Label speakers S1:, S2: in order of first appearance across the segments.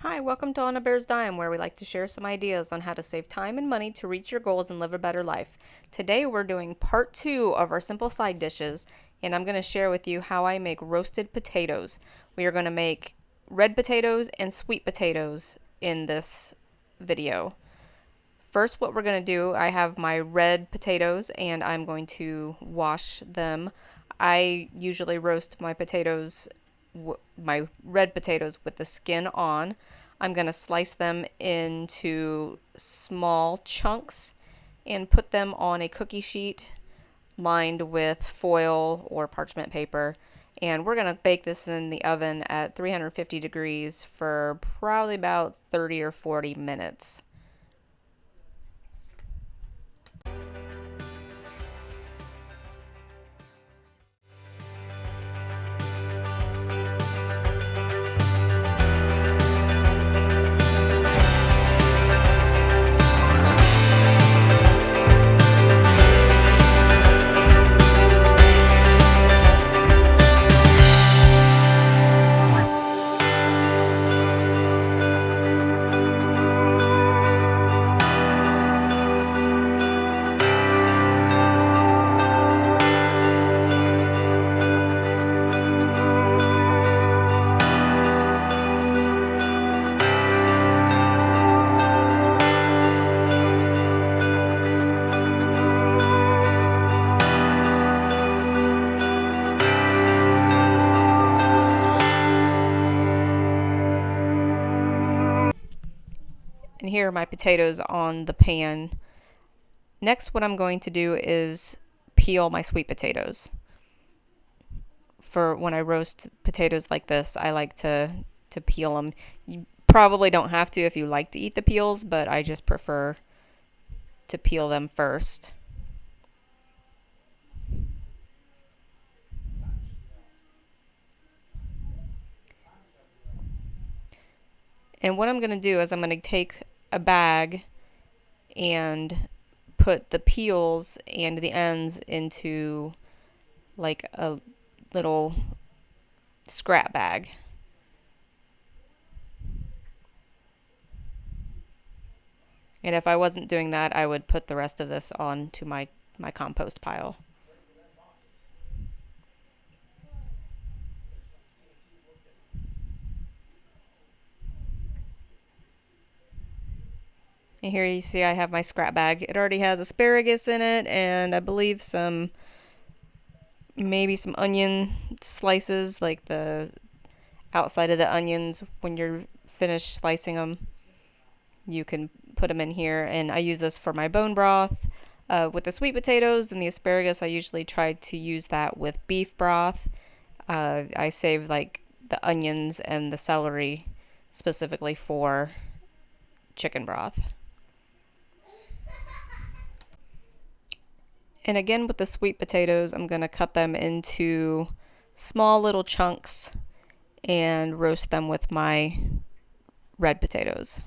S1: Hi, welcome to On a Bear's Dime, where we like to share some ideas on how to save time and money to reach your goals and live a better life. Today we're doing part 2 of our simple side dishes, and I'm going to share with you how I make roasted potatoes. We are going to make red potatoes and sweet potatoes in this video. First, what we're going to do, I have my red potatoes and I'm going to wash them. I usually roast my potatoes, my red potatoes, with the skin on. I'm going to slice them into small chunks and put them on a cookie sheet lined with foil or parchment paper. And we're going to bake this in the oven at 350 degrees for probably about 30 or 40 minutes. And here are my potatoes on the pan. Next, what I'm going to do is peel my sweet potatoes. For when I roast potatoes like this, I like to peel them. You probably don't have to if you like to eat the peels, but I just prefer to peel them first. And what I'm going to do is I'm going to take a bag and put the peels and the ends into like a little scrap bag. And if I wasn't doing that, I would put the rest of this onto my compost pile. And here you see I have my scrap bag. It already has asparagus in it, and I believe maybe some onion slices, like the outside of the onions. When you're finished slicing them, you can put them in here. And I use this for my bone broth. With the sweet potatoes and the asparagus, I usually try to use that with beef broth. I save like the onions and the celery specifically for chicken broth. And again, with the sweet potatoes, I'm going to cut them into small little chunks and roast them with my red potatoes.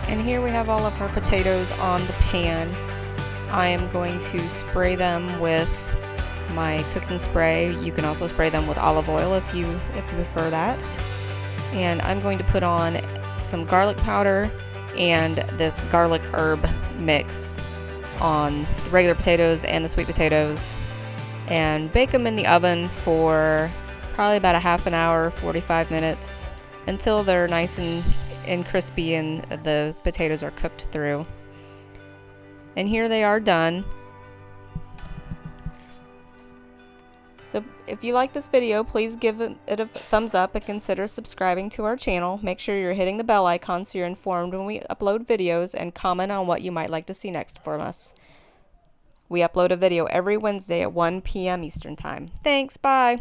S1: And here we have all of our potatoes on the pan. I am going to spray them with my cooking spray. You can also spray them with olive oil if you prefer that. And I'm going to put on some garlic powder and this garlic herb mix on the regular potatoes and the sweet potatoes, and bake them in the oven for probably about a half an hour, 45 minutes, until they're nice and crispy and the potatoes are cooked through. And here they are done. So if you like this video, please give it a thumbs up and consider subscribing to our channel. Make sure you're hitting the bell icon so you're informed when we upload videos, and comment on what you might like to see next from us. We upload a video every Wednesday at 1 p.m. Eastern Time. Thanks, bye!